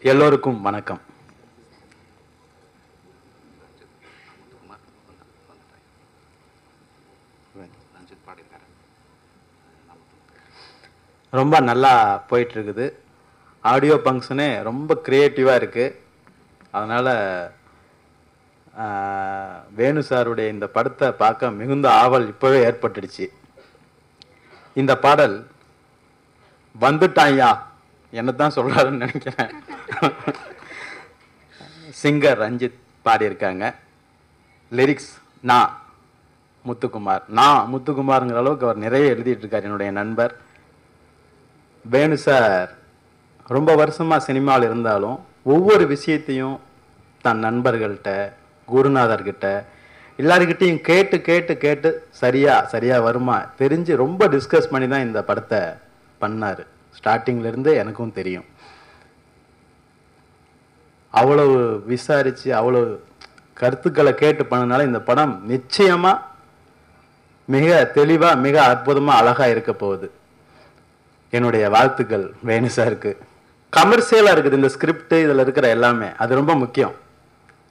எல்லோருக்கும் வணக்கம். ரொம்ப நல்லா போயிட்டு இருக்குது. ஆடியோ ஃபங்க்ஷனே ரொம்ப கிரியேட்டிவாக இருக்குது. அதனால் வேணு சாருடைய இந்த படத்தை பார்க்க மிகுந்த ஆவல் இப்போவே ஏற்பட்டுடுச்சு. இந்த பாடல் வந்துட்டாயா என்ன தான் சொல்கிறாருன்னு நினைக்கிறேன். சிங்கர் ரஞ்சித் பாடியிருக்காங்க. லிரிக்ஸ் நான் முத்துக்குமார். நான் முத்துக்குமாருங்கிற அளவுக்கு அவர் நிறைய எழுதிட்டு இருக்கார். என்னுடைய நண்பர் வேணு சார் ரொம்ப வருஷமாக சினிமாவில் இருந்தாலும் ஒவ்வொரு விஷயத்தையும் தன் நண்பர்கள்ட்ட, குருநாதர்கிட்ட, எல்லாருக்கிட்டையும் கேட்டு கேட்டு கேட்டு சரியாக வருமா தெரிஞ்சு ரொம்ப டிஸ்கஸ் பண்ணி தான் இந்த படத்தை பண்ணார். ஸ்டார்டிங்லேருந்து எனக்கும் தெரியும். அவ்வளவு விசாரித்து அவ்வளவு கருத்துக்களை கேட்டு பண்ணனால இந்த படம் நிச்சயமாக மிக தெளிவாக மிக அற்புதமாக அழகாக இருக்க போகுது. என்னுடைய வாழ்த்துக்கள் வேணு சாருக்கு. கமர்ஷியலாக இருக்குது இந்த ஸ்கிரிப்ட், இதில் இருக்கிற எல்லாமே. அது ரொம்ப முக்கியம்.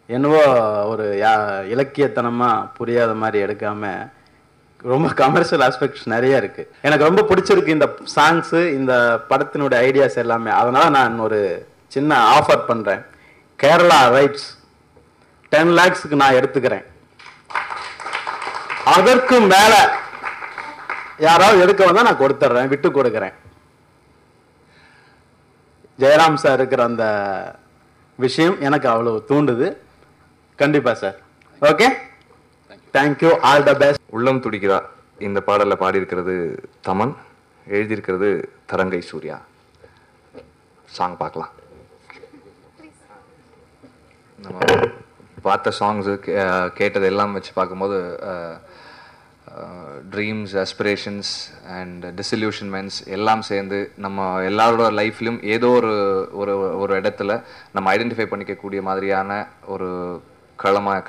என்னவோ ஒரு இலக்கியத்தனமாக புரியாத மாதிரி எடுக்காமல் ரொம்ப கமர்ஷியல் ஆஸ்பெக்ட்ஸ் நிறைய இருக்குது. எனக்கு ரொம்ப பிடிச்சிருக்கு இந்த சாங்ஸு, இந்த படத்தினுடைய ஐடியாஸ் எல்லாமே. அதனால் நான் ஒரு சின்ன ஆஃபர் பண்ணுறேன். கேரளா ரைட்ஸ் 10 lakhsக்கு நான் எடுத்துக்கிறேன். அதற்கு மேலே யாராவது எடுக்க வந்தால் நான் கொடுத்துட்றேன், விட்டு கொடுக்குறேன். ஜெயராம் சார் இருக்கிற அந்த விஷயம் எனக்கு அவ்வளவு தூண்டுது. கண்டிப்பா sir. Okay, thank you, all the best. உள்ளம் துடிக்கிறா இந்த பாடலில் பாடியிருக்கிறது தமன், எழுதியிருக்கிறது தரங்கை சூர்யா. சாங் பார்க்கலாம். நம்ம பார்த்த சாங்ஸு கேட்டது எல்லாம் வச்சு பார்க்கும்போது ட்ரீம்ஸ், அஸ்பிரேஷன்ஸ் அண்ட் டிசல்யூஷன்மெண்ட்ஸ் எல்லாம் சேர்ந்து நம்ம எல்லாரோட லைஃப்லையும் ஏதோ ஒரு இடத்துல நம்ம ஐடென்டிஃபை பண்ணிக்கக்கூடிய மாதிரியான ஒரு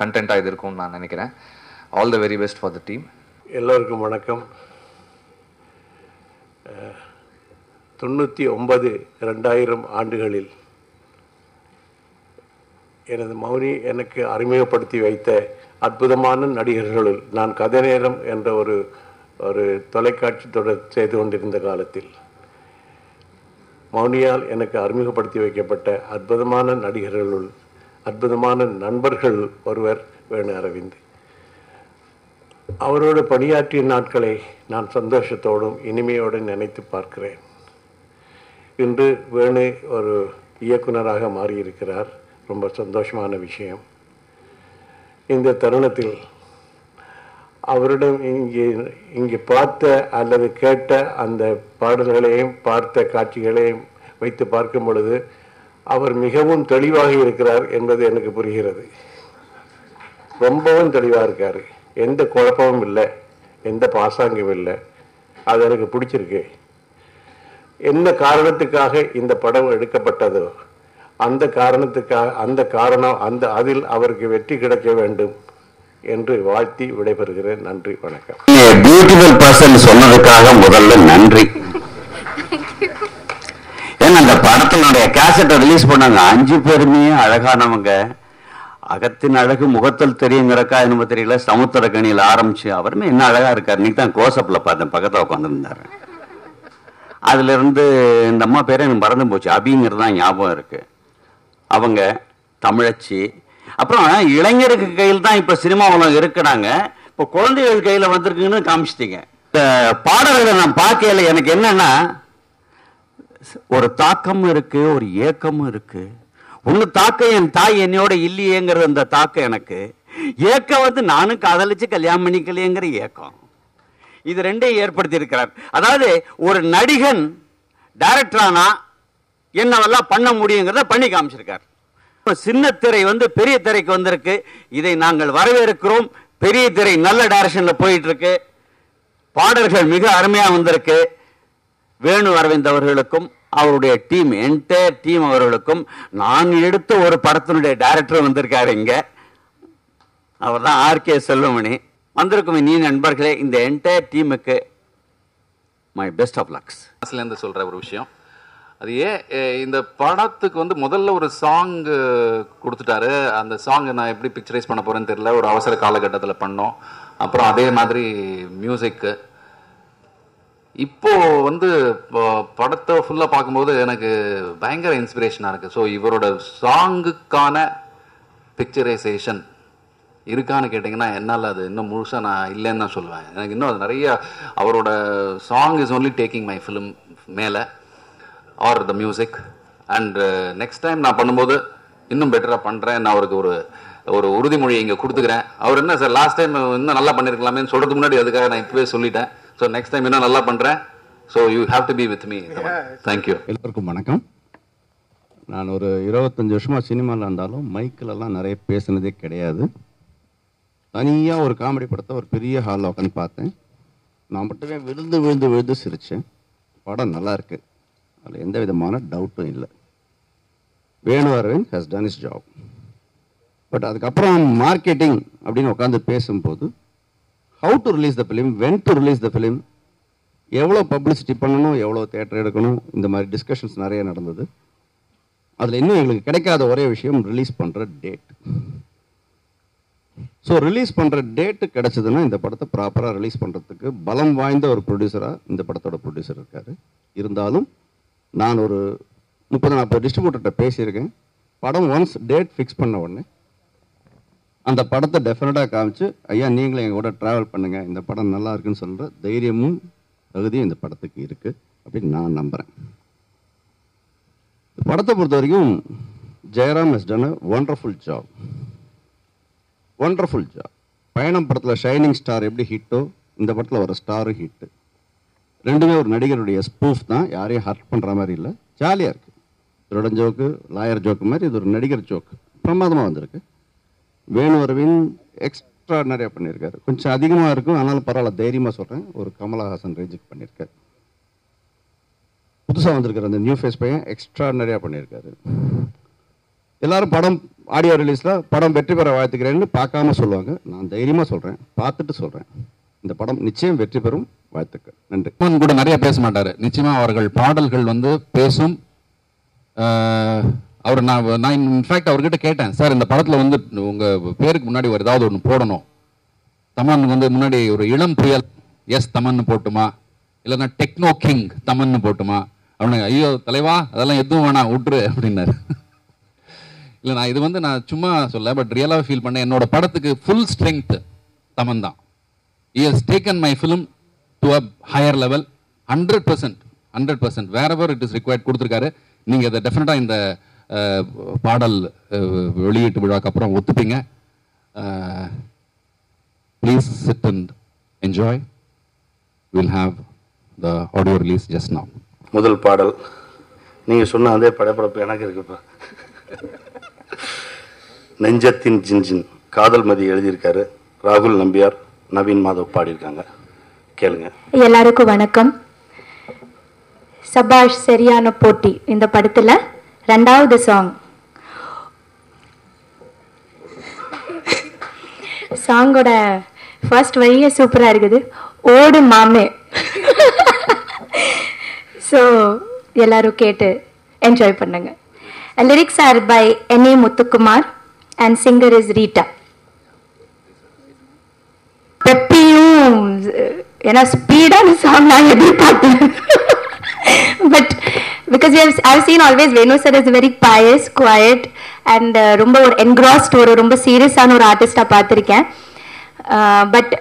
கண்டென்ட்டாக இது இருக்கும்னு நான் நினைக்கிறேன். All the very best for the team. எல்லோருக்கும் வணக்கம். 99 2000 ஆண்டுகளில் எனது மௌனி எனக்கு அறிமுகப்படுத்தி வைத்த அற்புதமான நடிகர்களுள் நான் கதை நேரம் என்ற ஒரு தொலைக்காட்சி தொடர் செய்து கொண்டிருந்த காலத்தில் மௌனியால் எனக்கு அறிமுகப்படுத்தி வைக்கப்பட்ட அற்புதமான நடிகர்களுள் அற்புதமான நண்பர்கள் ஒருவர் வேணு அரவிந்த். அவரோடு பணியாற்றிய நாட்களை நான் சந்தோஷத்தோடும் இனிமையோடு நினைத்து பார்க்கிறேன். இன்று வேணு ஒரு இயக்குனராக மாறியிருக்கிறார். ரொம்ப சந்தோஷமான விஷயம். இந்த தருணத்தில் அவரிடம் இங்கே பார்த்த அல்லது கேட்ட அந்த பாடல்களையும் பார்த்த காட்சிகளையும் வைத்து பார்க்கும் பொழுது அவர் மிகவும் தெளிவாக இருக்கிறார் என்பது எனக்கு புரிகிறது. ரொம்பவும் தெளிவாக இருக்கார். எந்த குழப்பமும் இல்லை, எந்த பாசாங்கும் இல்லை. அது எனக்கு பிடிச்சிருக்கு. என்ன காரணத்துக்காக இந்த படம் எடுக்கப்பட்டதோ அந்த காரணம் அதில் அவருக்கு வெற்றி கிடைக்க வேண்டும் என்று வாழ்த்தி விடைபெறுகிறேன். நன்றி, வணக்கம். பியூட்டிஃபுல் பர்சன் சொன்னதுக்காக முதல்ல நன்றி. ஏன்னா அந்த படத்தினுடைய கேசட்டை ரிலீஸ் பண்ணாங்க. 5 பேருமே அழகானவங்க. அகத்தின் அழகு முகத்தில் தெரியுங்கிறக்கா என்னமோ தெரியல, சமுத்திரக்கணியில் ஆரம்பிச்சு அவருமே என்ன அழகா இருக்காரு. இன்னைக்கு தான் க்ளோஸ்அப்ல பார்த்தேன், பக்கத்தில் உட்காந்துருந்தாரு. அதுல இருந்து இந்த அம்மா பேரை எனக்கு மறந்து போச்சு, அபிங்கிறது தான் ஞாபகம் இருக்கு. அவங்க தமிழச்சி. அப்புறம் இளைஞருக்கு கையில் தான் இப்ப சினிமா உலகம் இருக்கிறாங்க. இப்போ குழந்தைகள் கையில வந்திருக்குன்னு காமிச்சிட்டீங்க. இந்த பாடல்களை நான் பார்க்கல. எனக்கு என்னன்னா ஒரு தாக்கமும் இருக்கு, ஒரு ஏக்கமும் இருக்கு. ஒண்ணு தாக்கம் என் தாய் என்னையோட இல்லையேங்கிறது அந்த தாக்கம் எனக்கு. ஏக்கம் நானும் காதலிச்சு கல்யாணம் பண்ணிக்கலையேங்கிற ஏக்கம். இது ரெண்டையும் ஏற்படுத்தி இருக்கிறார். அதாவது ஒரு நடிகன் டைரக்டரானா என்னவெல்லாம் பண்ண முடியுங்கிறத பண்ணி காமிச்சிருக்கார். சின்ன திரை பெரிய திரைக்கு வந்திருக்கு. இதை நாங்கள் வரவேற்கிறோம். பெரிய திரை நல்ல டைரக்ஷன்ல போயிட்டு இருக்கு. பாடல்கள் மிக அருமையா வந்திருக்கு. வேணு அரவிந்த் அவர்களுக்கும் அவருடைய டீம், என்டையர் டீம் அவர்களுக்கும், நான் எடுத்த ஒரு படத்தினுடைய டைரக்டர் வந்திருக்காரு இங்க. அவர் தான் ஆர்கே செல்வமணி. வந்திருக்கும் நீ நண்பர்களே, இந்த என்டையர் டீமுக்கு மை பெஸ்ட் ஆஃப் லக்ஸ். சொல்ற ஒரு விஷயம், அது ஏன் இந்த படத்துக்கு வந்து முதல்ல ஒரு சாங் கொடுத்துட்டாரு. அந்த சாங் நான் எப்படி பிக்சரைஸ் பண்ண போறேன்னு தெரியல. ஒரு அவசர காலகட்டத்தில் பண்ணோம். அப்புறம் அதே மாதிரி மியூசிக்கு. இப்போ வந்து படத்தை ஃபுல்லாக பார்க்கும்போது எனக்கு பயங்கர இன்ஸ்பிரேஷனாக இருக்குது. ஸோ இவரோட சாங்குக்கான பிக்சரைசேஷன் இருக்கான்னு கேட்டிங்கன்னா என்னால் அது இன்னும் முழுசாக நான் இல்லைன்னு தான் சொல்லுவேன். எனக்கு இன்னும் அது நிறைய அவரோட song is only taking my film மேலே are the music. And next time நான் பண்ணும்போது இன்னும் பெட்டராக பண்ணுறேன். நான் அவருக்கு ஒரு உறுதிமொழியை இங்கே கொடுத்துக்கிறேன். அவர் என்ன சார் லாஸ்ட் டைம் இன்னும் நல்லா பண்ணியிருக்கலாமேன்னு சொல்கிறதுக்கு முன்னாடி அதுக்காக நான் இப்போவே சொல்லிட்டேன். ஸோ நெக்ஸ்ட் டைம் இன்னும் நல்லா பண்ணுறேன். So you have to be with me. Thank you. எல்லோருக்கும் வணக்கம். நான் ஒரு 25 வருஷமாக சினிமாவில் இருந்தாலும் மைக்கிலலாம் நிறைய பேசுனதே கிடையாது. தனியாக ஒரு காமெடி படத்தை ஒரு பெரிய ஹாலில் உட்காந்து பார்த்தேன். நான் மட்டுமே விழுந்து விழுந்து விழுந்து சிரித்தேன். படம் நல்லா இருக்குது, அதில் எந்த விதமான டவுட்டும் இல்லை. Venu Aravind has done is job. But அதுக்கப்புறம் மார்க்கெட்டிங் அப்படின்னு உட்காந்து பேசும்போது how to release the film, when to release the film, எவ்வளோ பப்ளிசிட்டி பண்ணணும், எவ்வளோ தேட்டர் எடுக்கணும், இந்த மாதிரி டிஸ்கஷன்ஸ் நிறைய நடந்தது. அதில் இன்னும் எங்களுக்கு கிடைக்காத ஒரே விஷயம் ரிலீஸ் பண்ணுற டேட். ஸோ ரிலீஸ் பண்ணுற டேட்டு கிடச்சதுன்னா இந்த படத்தை ப்ராப்பராக ரிலீஸ் பண்ணுறதுக்கு பலம் வாய்ந்த ஒரு ப்ரொடியூசராக இந்த படத்தோட ப்ரொடியூசர் இருக்கார். இருந்தாலும் நான் ஒரு 30-40 டிஸ்ட்ரிபியூட்டர்கிட்ட பேசியிருக்கேன். படம் ஒன்ஸ் டேட் ஃபிக்ஸ் பண்ண உடனே அந்த படத்தை டெஃபினட்டாக காமிச்சு, ஐயா நீங்களும் எங்கள் கூட ட்ராவல் பண்ணுங்கள், இந்த படம் நல்லா இருக்குன்னு சொல்கிற தைரியமும் தகுதியும் இந்த படத்துக்கு இருக்குது அப்படின்னு நான் நம்புகிறேன். படத்தை பொறுத்த வரைக்கும் Jayaram has done a wonderful job. Wonderful job. பயணம் படத்தில் ஷைனிங் ஸ்டார் எப்படி ஹிட்டோ இந்த படத்தில் வர ஸ்டாரும் ஹிட்டு. ரெண்டுமே ஒரு நடிகருடைய ஸ்பூஃப் தான், யாரையும் ஹர்ட் பண்ணுற மாதிரி இல்லை, ஜாலியாக இருக்குது. திருடன் ஜோக்கு, லாயர் ஜோக்கு மாதிரி இது ஒரு நடிகர் ஜோக்கு, பிரமாதமாக வந்திருக்கு. வேணு அரவிந்த் எக்ஸ்ட்ராடனரியாக பண்ணியிருக்காரு. கொஞ்சம் அதிகமாக இருக்கும், ஆனாலும் பரவாயில்ல, தைரியமாக சொல்கிறேன், ஒரு கமலஹாசன் ரேஞ்சுக்கு பண்ணியிருக்காரு. புதுசாக வந்திருக்கிற அந்த நியூ ஃபேஸ் பையன் எக்ஸ்ட்ராடனரியாக பண்ணியிருக்காரு. எல்லாரும் படம் ஆடியோ ரிலீஸில் படம் வெற்றி பெற வாழ்த்துக்கிறேன்னு பார்க்காம சொல்லுவாங்க. நான் தைரியமாக சொல்கிறேன், பார்த்துட்டு சொல்கிறேன், இந்த படம் நிச்சயம் வெற்றி பெறும். வாழ்த்துக்கள். நன்றி. கூட நிறைய பேச மாட்டார். நிச்சயமாக அவர்கள் பாடல்கள் வந்து பேசும். அவர் நான் இன்ஃபேக்ட் அவர்கிட்ட கேட்டேன், சார் இந்த படத்தில் வந்து உங்கள் பேருக்கு முன்னாடி ஒரு ஏதாவது ஒன்று போடணும், தமன் வந்து முன்னாடி ஒரு இளம் புயல் எஸ் தமன்னு போட்டுமா, இல்லைன்னா டெக்னோ கிங் தமன்னு போட்டுமா அவனுக்கு. ஐயோ தலைவா அதெல்லாம் எதுவும் வேணாம் விட்டுரு அப்படின்னாரு. இல்லை நான் இது வந்து நான் சும்மா சொல்ல, பட் ரியலாக ஃபீல் பண்ணேன். என்னோட படத்துக்கு ஃபுல் ஸ்ட்ரென்த் தமன் தான். he has taken my film to a higher level. 100% wherever it is required கொடுத்துருக்காரு. நீங்கள் இதை டெஃபினட்டாக இந்த பாடல் வெளியீட்டு விழாக்கு அப்புறம் ஒத்துப்பீங்க. Please sit and enjoy. Will have the audio release just now. முதல் பாடல் நீங்கள் சொன்ன அதே படப்படப்பு எனக்கு இருக்குப்பா. நெஞ்சத்தின் ஜின்ஜின் காதல் மதி எழுதியிருக்காரு ராகுல் நம்பியார், நவீன் மாதவ் பாடியிருக்காங்க. கேளுங்க. எல்லாருக்கும் வணக்கம். சபாஷ் சரியான போட்டி இந்த படத்துல 2வது சாங். சாங்கோட ஃபர்ஸ்ட் வரியே சூப்பரா இருக்குது, ஓடு மாமே. ஸோ எல்லாரும் கேட்டு என்ஜாய் பண்ணுங்க. Lyrics are by N.A. Muthukumar and singer is Rita. பெப்பியும் ஏன்னா ஸ்பீடான சாங் நான் எதிர்பார்த்தேன். But because I've seen always Venu sir is very pious, quiet and ரொம்ப ஒரு engrossed, ஒரு ரொம்ப சீரியஸான ஒரு ஆர்டிஸ்டா பார்த்திருக்கேன். பட்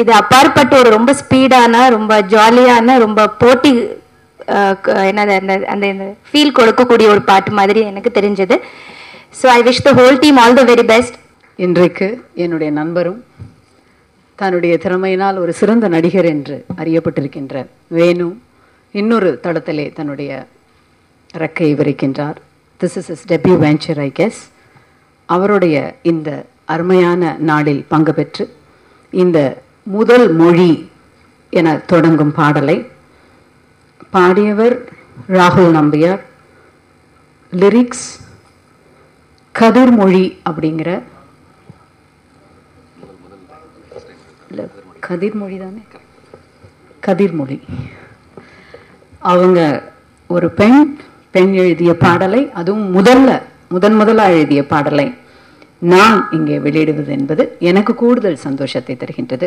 இது அப்பாற்பட்டு ஒரு ரொம்ப ஸ்பீடான, ரொம்ப ஜாலியான, ரொம்ப போட்டி என்னது அந்த ஃபீல் கொடுக்கக்கூடிய ஒரு பாட்டு மாதிரி எனக்கு தெரிஞ்சது. So I wish the whole team all the very best. இன்றைக்கு என்னுடைய நண்பரும் தன்னுடைய திறமையினால் ஒரு சிறந்த நடிகர் என்று அறியப்பட்டிருக்கின்ற வேணு இன்னொரு தடத்திலே தன்னுடைய ரெக்கையை விரிக்கின்றார். This is is debut venture I guess. அவருடைய இந்த அருமையான நாளில் பங்கு பெற்று இந்த முதல் மொழி என தொடங்கும் பாடலை பாடியவர் ராகுல் நம்பியார், லிரிக்ஸ் கதிர்மொழி அப்படிங்கிற, கதிர்மொழி தானே, கதிர்மொழி அவங்க ஒரு பெண் எழுதிய பாடலை, அதுவும் முதலா எழுதிய பாடலை நான் இங்கே வெளியிடுவது என்பது எனக்கு கூடுதல் சந்தோஷத்தை தருகின்றது.